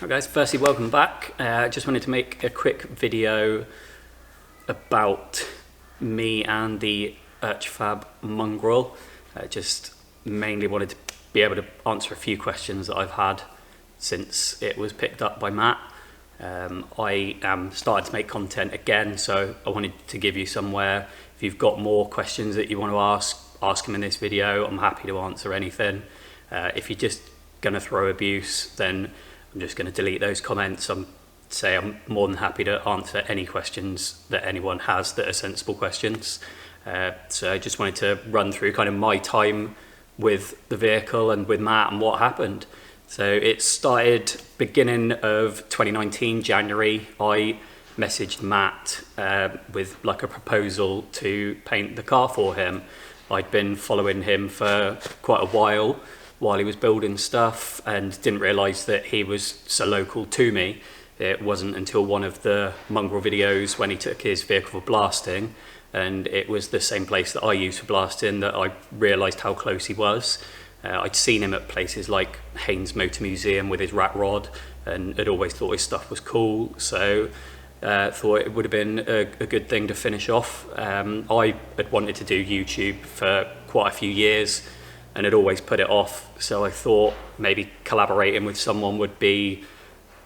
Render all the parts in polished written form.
Right guys, firstly welcome back. Just wanted to make a quick video about me and the Urchfab Mongrel. Just mainly wanted to be able to answer a few questions that I've had since it was picked up by Matt. I am starting to make content again, so I wanted to give you somewhere. If you've got more questions that you want to ask them in this video. I'm happy to answer anything. If you're just going to throw abuse, then I'm just going to delete those comments. I'm more than happy to answer any questions that anyone has that are sensible questions. So I just wanted to run through kind of my time with the vehicle and with Matt and what happened. So it started beginning of 2019, January. I messaged Matt with like a proposal to paint the car for him. I'd been following him for quite a while he was building stuff and didn't realise that he was so local to me. It wasn't until one of the Mongrel videos when he took his vehicle for blasting, and it was the same place that I used for blasting, that I realised how close he was. I'd seen him at places like Haynes Motor Museum with his rat rod and had always thought his stuff was cool, so thought it would have been a good thing to finish off. I had wanted to do YouTube for quite a few years and had always put it off, so I thought maybe collaborating with someone would be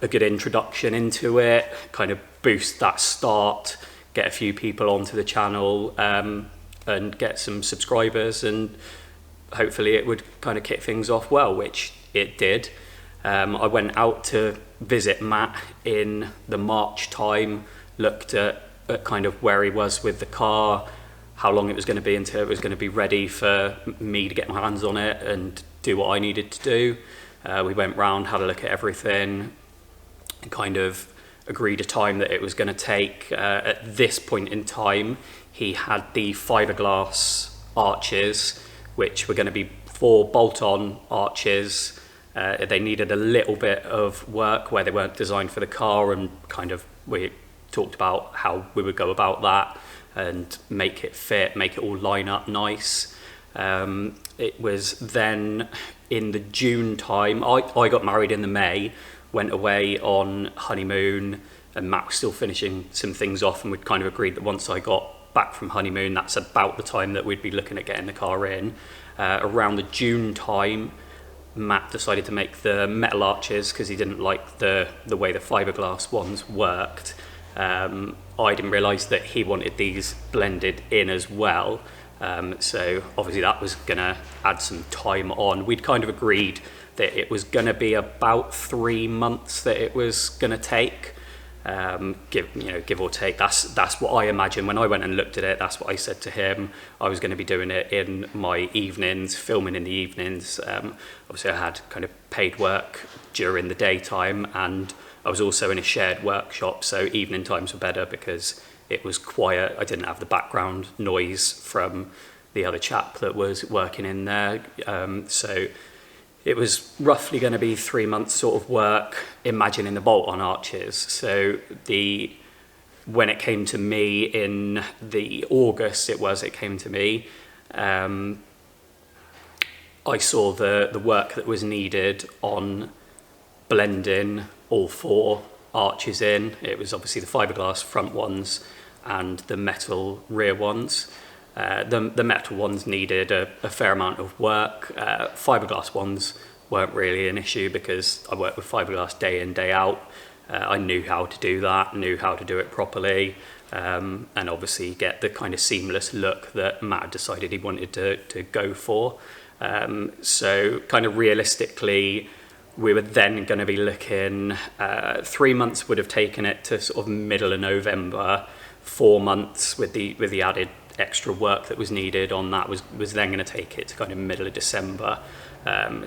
a good introduction into it, kind of boost that start, get a few people onto the channel and get some subscribers, and hopefully it would kind of kick things off well, which it did. I went out to visit Matt in the March time, looked at kind of where he was with the car, how long it was going to be until it was going to be ready for me to get my hands on it and do what I needed to do. We went round, had a look at everything, and kind of agreed a time that it was going to take. At this point in time, he had the fiberglass arches, which were going to be 4 bolt-on arches. They needed a little bit of work where they weren't designed for the car, and kind of we talked about how we would go about that and make it fit, make it all line up nice. It was then in the June time, I got married in the May, went away on honeymoon, and Matt was still finishing some things off, and we'd kind of agreed that once I got back from honeymoon, that's about the time that we'd be looking at getting the car in. Around the June time, Matt decided to make the metal arches because he didn't like the way the fiberglass ones worked. I didn't realise that he wanted these blended in as well, so obviously that was going to add some time on. We'd kind of agreed that it was going to be about 3 months that it was going to take, give or take. That's what I imagined when I went and looked at it. That's what I said to him. I was going to be doing it in my evenings, filming in the evenings. Obviously I had kind of paid work during the daytime, and I was also in a shared workshop, so evening times were better because it was quiet. I didn't have the background noise from the other chap that was working in there. So it was roughly going to be 3 months sort of work, imagining the bolt-on arches. So when it came to me in the August, it came to me, I saw the work that was needed on blending all 4 arches in. It was obviously the fiberglass front ones and the metal rear ones. The metal ones needed a fair amount of work. Fiberglass ones weren't really an issue because I worked with fiberglass day in, day out. I knew how to do that, knew how to do it properly, and obviously get the kind of seamless look that Matt decided he wanted to go for. So kind of realistically, we were then going to be looking, 3 months would have taken it to sort of middle of November. 4 months with the added extra work that was needed on that was then going to take it to kind of middle of December.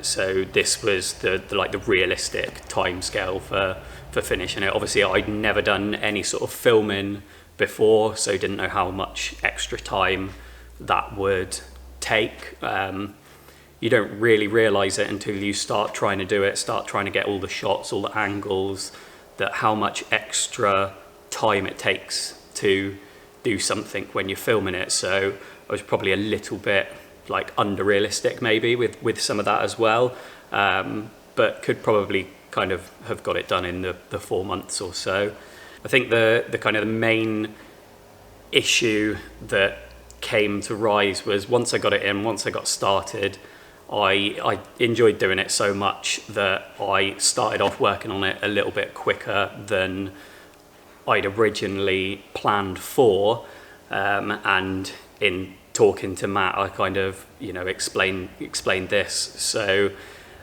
So this was the realistic timescale for finishing it. Obviously I'd never done any sort of filming before, so didn't know how much extra time that would take. You don't really realise it until you start trying to do it, start trying to get all the shots, all the angles, that how much extra time it takes to do something when you're filming it. So I was probably a little bit like under realistic maybe with some of that as well, but could probably kind of have got it done in the 4 months or so. I think the kind of the main issue that came to rise was once I got it in, once I got started, I enjoyed doing it so much that I started off working on it a little bit quicker than I'd originally planned for, and in talking to Matt, I kind of, explained this. So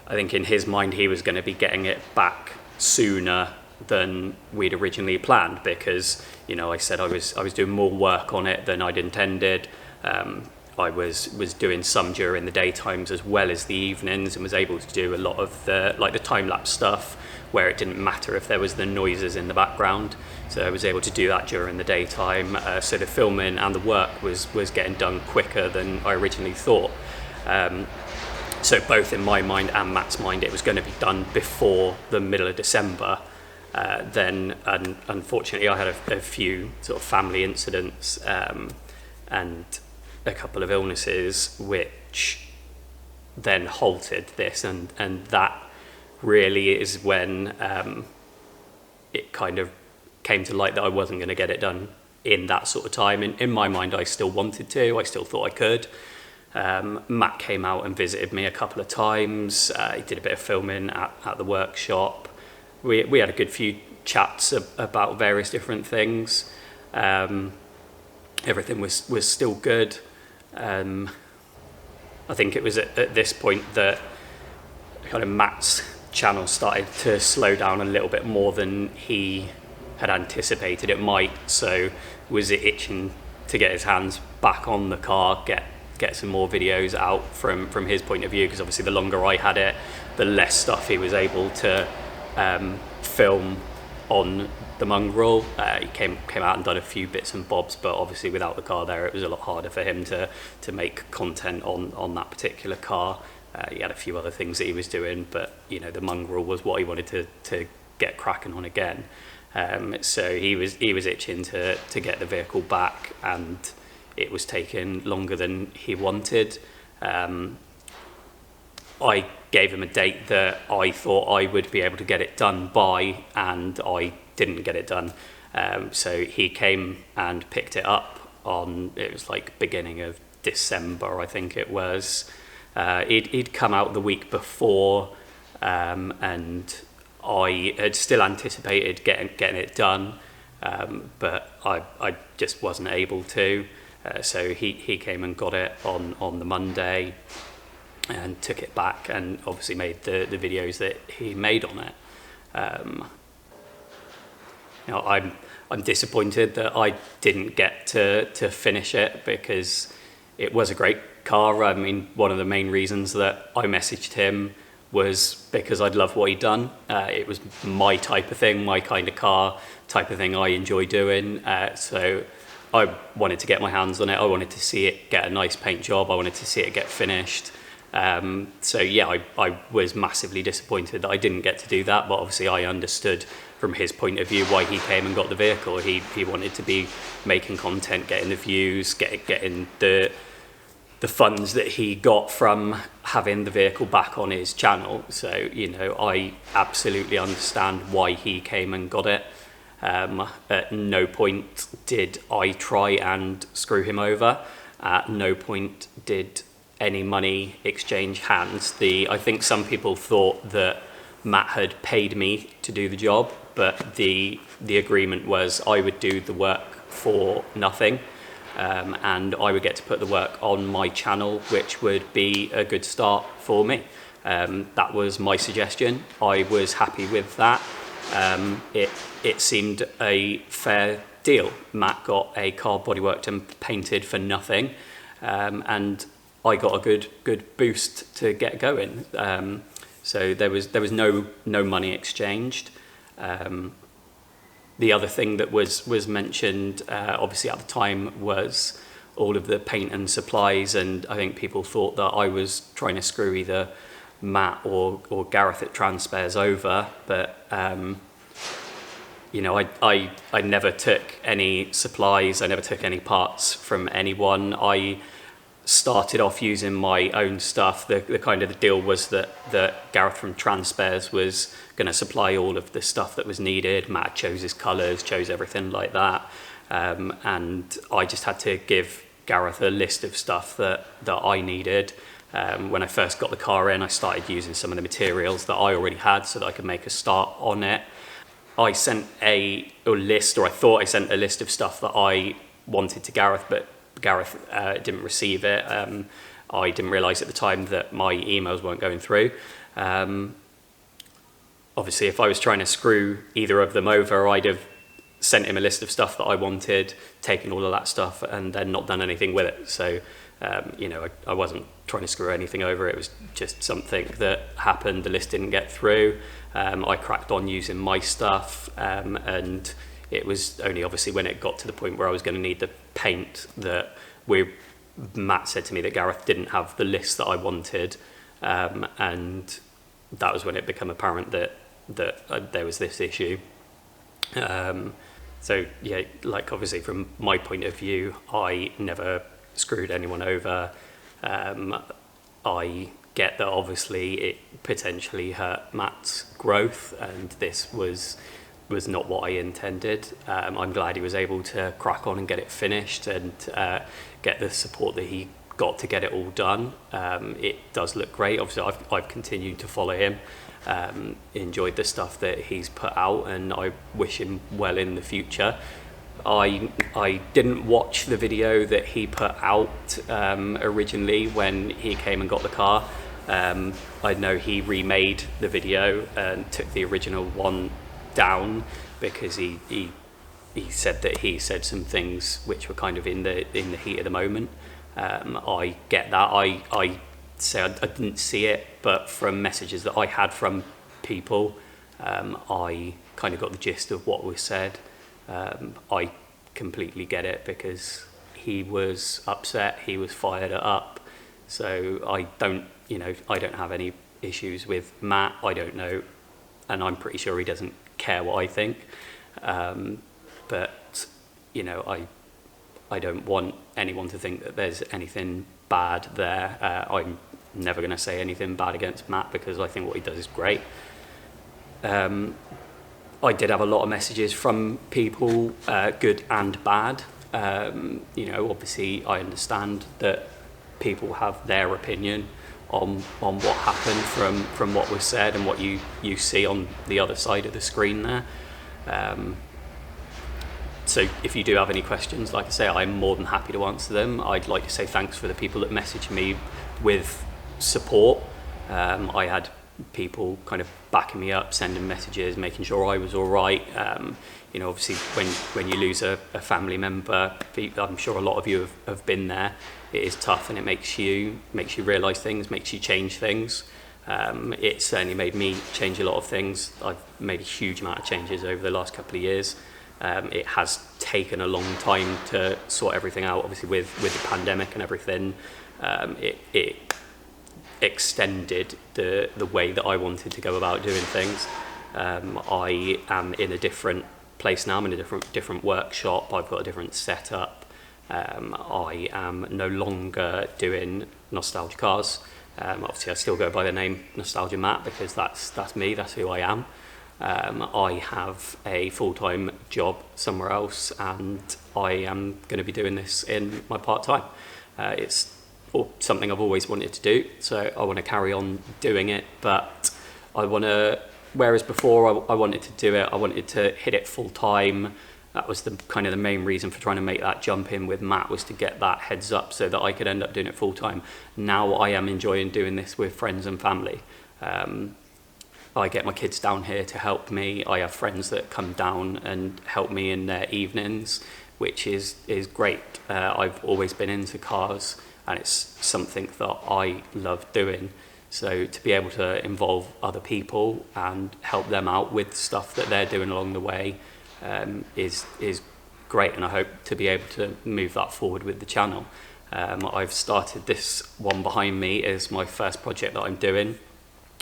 I think in his mind, he was going to be getting it back sooner than we'd originally planned, because, I said I was doing more work on it than I'd intended. I was doing some during the daytimes as well as the evenings, and was able to do a lot of the time-lapse stuff where it didn't matter if there was the noises in the background. So I was able to do that during the daytime. So the filming and the work was getting done quicker than I originally thought. So both in my mind and Matt's mind, it was going to be done before the middle of December. Then, unfortunately, I had a few sort of family incidents and a couple of illnesses which then halted this, and that really is when it kind of came to light that I wasn't going to get it done in that sort of time. In my mind, I still wanted to, I still thought I could. Matt came out and visited me a couple of times. He did a bit of filming at the workshop. We had a good few chats about various different things. Everything was still good. I think it was at this point that kind of Matt's channel started to slow down a little bit more than he had anticipated it might. So was it itching to get his hands back on the car, get some more videos out from his point of view, because obviously the longer I had it, the less stuff he was able to film on the Mongrel. He came out and done a few bits and bobs, but obviously without the car there, it was a lot harder for him to make content on that particular car. He had a few other things that he was doing, but the Mongrel was what he wanted to get cracking on again. So he was itching to get the vehicle back, and it was taking longer than he wanted. I gave him a date that I thought I would be able to get it done by, and I didn't get it done. So he came and picked it up it was like beginning of December, I think it was. He'd come out the week before, and I had still anticipated getting it done, but I just wasn't able to. So he came and got it on the Monday and took it back, and obviously made the videos that he made on it. I'm disappointed that I didn't get to finish it, because it was a great car. I mean, one of the main reasons that I messaged him was because I'd love what he'd done. It was my type of thing, my kind of car, type of thing I enjoy doing. So I wanted to get my hands on it. I wanted to see it get a nice paint job. I wanted to see it get finished. So yeah, I was massively disappointed that I didn't get to do that, but obviously I understood from his point of view why he came and got the vehicle. He wanted to be making content, getting the views, getting the funds that he got from having the vehicle back on his channel. So, I absolutely understand why he came and got it. At no point did I try and screw him over. At no point did any money exchange hands. I think some people thought that Matt had paid me to do the job, but the agreement was I would do the work for nothing. And I would get to put the work on my channel, which would be a good start for me. That was my suggestion. I was happy with that. It seemed a fair deal. Matt got a car bodyworked and painted for nothing, and I got a good boost to get going. So there was no money exchanged. The other thing that was mentioned, obviously at the time, was all of the paint and supplies, and I think people thought that I was trying to screw either Matt or Gareth at Transpares over, but I never took any supplies, I never took any parts from anyone. started off using my own stuff. The kind of the deal was that Gareth from Transpares was going to supply all of the stuff that was needed. Matt chose his colours, chose everything like that, and I just had to give Gareth a list of stuff that I needed. When I first got the car in, I started using some of the materials that I already had so that I could make a start on it. I sent a list, or I thought I sent a list of stuff that I wanted to Gareth, but Gareth didn't receive it. I didn't realise at the time that my emails weren't going through. Obviously, if I was trying to screw either of them over, I'd have sent him a list of stuff that I wanted, taken all of that stuff, and then not done anything with it. So, I wasn't trying to screw anything over. It was just something that happened. The list didn't get through. I cracked on using my stuff, and it was only obviously when it got to the point where I was going to need the paint that Matt said to me that Gareth didn't have the list that I wanted, and that was when it became apparent that there was this issue. So yeah, like obviously from my point of view, I never screwed anyone over. I get that obviously it potentially hurt Matt's growth, and this was not what I intended. I'm glad he was able to crack on and get it finished and get the support that he got to get it all done. It does look great. Obviously, I've continued to follow him, enjoyed the stuff that he's put out, and I wish him well in the future. I didn't watch the video that he put out originally when he came and got the car. I know he remade the video and took the original one down because he said that he said some things which were kind of in the heat of the moment. I get that. I say I didn't see it, but from messages that I had from people, I kind of got the gist of what was said. I completely get it because he was upset, he was fired up. So I don't have any issues with Matt. I don't know, and I'm pretty sure he doesn't care what I think. But I don't want anyone to think that there's anything bad there. I'm never going to say anything bad against Matt because I think what he does is great. I did have a lot of messages from people, good and bad. Obviously I understand that people have their opinion on what happened from what was said and what you see on the other side of the screen there. So if you do have any questions, like I say, I'm more than happy to answer them. I'd like to say thanks for the people that messaged me with support. I had people kind of backing me up, sending messages, making sure I was all right. Obviously when you lose a family member, I'm sure a lot of you have been there. It is tough and it makes you realise things, makes you change things. It certainly made me change a lot of things. I've made a huge amount of changes over the last couple of years. It has taken a long time to sort everything out. Obviously with the pandemic and everything, it extended the way that I wanted to go about doing things. I am in a different place now. I'm in a different workshop. I've got a different setup. I am no longer doing nostalgia cars. Obviously I still go by the name Nostalgia Matt because that's me, that's who I am. I have a full-time job somewhere else and I am going to be doing this in my part-time. It's something I've always wanted to do, so I want to carry on doing it, but whereas before I wanted to do it, I wanted to hit it full-time. That was the kind of the main reason for trying to make that jump in with Matt, was to get that heads up so that I could end up doing it full-time. Now I am enjoying doing this with friends and family. I get my kids down here to help me. I have friends that come down and help me in their evenings, which is great. I've always been into cars and it's something that I love doing. So to be able to involve other people and help them out with stuff that they're doing along the way is great, and I hope to be able to move that forward with the channel. I've started this one behind me as my first project that I'm doing.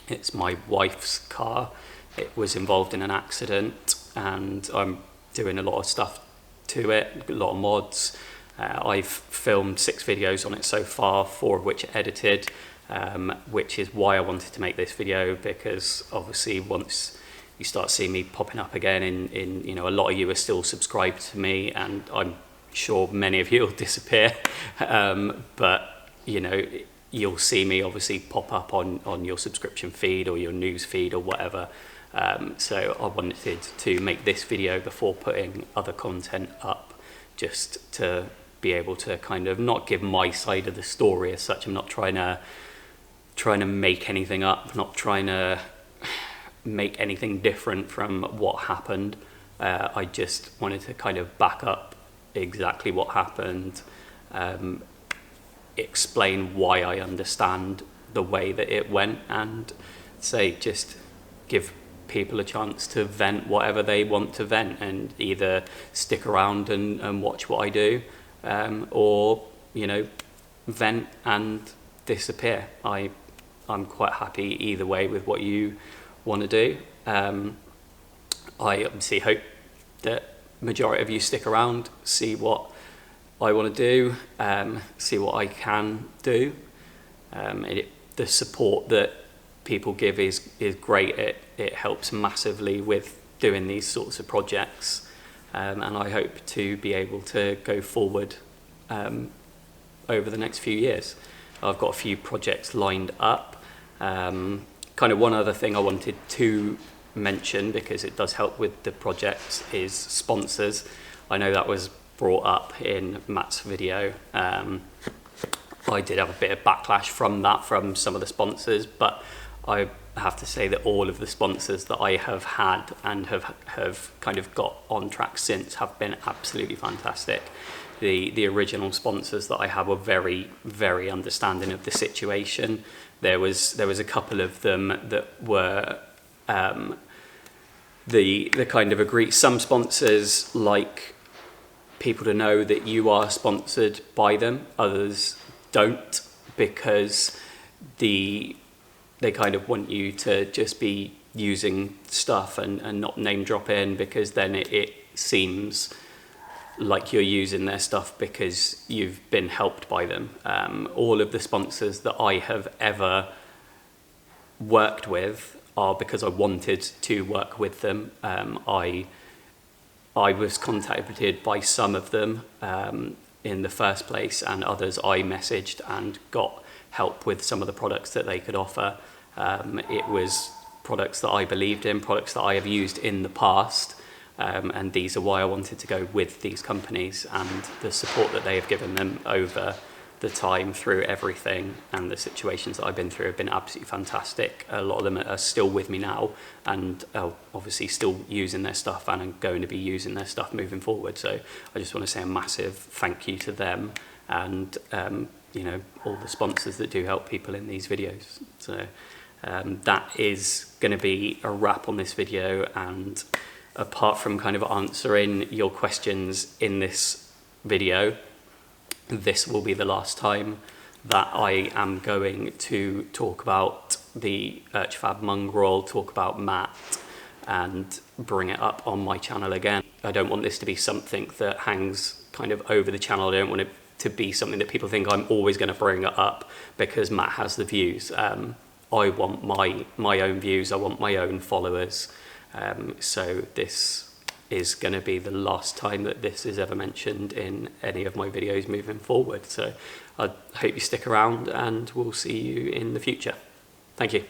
It's my wife's car. It was involved in an accident and I'm doing a lot of stuff to it, a lot of mods. I've filmed 6 videos on it so far, 4 of which are edited, which is why I wanted to make this video, because obviously once you start seeing me popping up again in you know, a lot of you are still subscribed to me, and I'm sure many of you will disappear, but you know, you'll see me obviously pop up on your subscription feed or your news feed or whatever. So I wanted to make this video before putting other content up, just to be able to kind of not give my side of the story as such. I'm not trying to make anything up, not trying to make anything different from what happened. I just wanted to kind of back up exactly what happened, explain why I understand the way that it went, and say just give people a chance to vent whatever they want to vent, and either stick around and watch what I do, or you know, vent and disappear. I'm quite happy either way with what you want to do. I obviously hope that majority of you stick around, see what I want to do, see what I can do. The support that people give is great. It helps massively with doing these sorts of projects, and I hope to be able to go forward over the next few years. I've got a few projects lined up. Kind of one other thing I wanted to mention, because it does help with the projects, is sponsors. I know that was brought up in Matt's video. I did have a bit of backlash from that, from some of the sponsors, but I have to say that all of the sponsors that I have had and have kind of got on track since have been absolutely fantastic. The original sponsors that I had were very, very understanding of the situation. There was a couple of them that were the kind of agree. Some sponsors like people to know that you are sponsored by them. Others don't, because they kind of want you to just be using stuff and not name drop in, because then it seems like you're using their stuff because you've been helped by them. All of the sponsors that I have ever worked with are because I wanted to work with them. I was contacted by some of them in the first place, and others I messaged and got help with some of the products that they could offer. It was products that I believed in, products that I have used in the past, and these are why I wanted to go with these companies, and the support that they have given them over the time through everything and the situations that I've been through have been absolutely fantastic. A lot of them are still with me now, and obviously still using their stuff, and are going to be using their stuff moving forward. So I just want to say a massive thank you to them, and you know, all the sponsors that do help people in these videos. So that is going to be a wrap on this video, and apart from kind of answering your questions in this video, this will be the last time that I am going to talk about the Urchfab Mongrel, talk about Matt, and bring it up on my channel again. I don't want this to be something that hangs kind of over the channel. I don't want it to be something that people think I'm always going to bring it up because Matt has the views. I want my own views, I want my own followers. So this is going to be the last time that this is ever mentioned in any of my videos moving forward. So I hope you stick around, and we'll see you in the future. Thank you.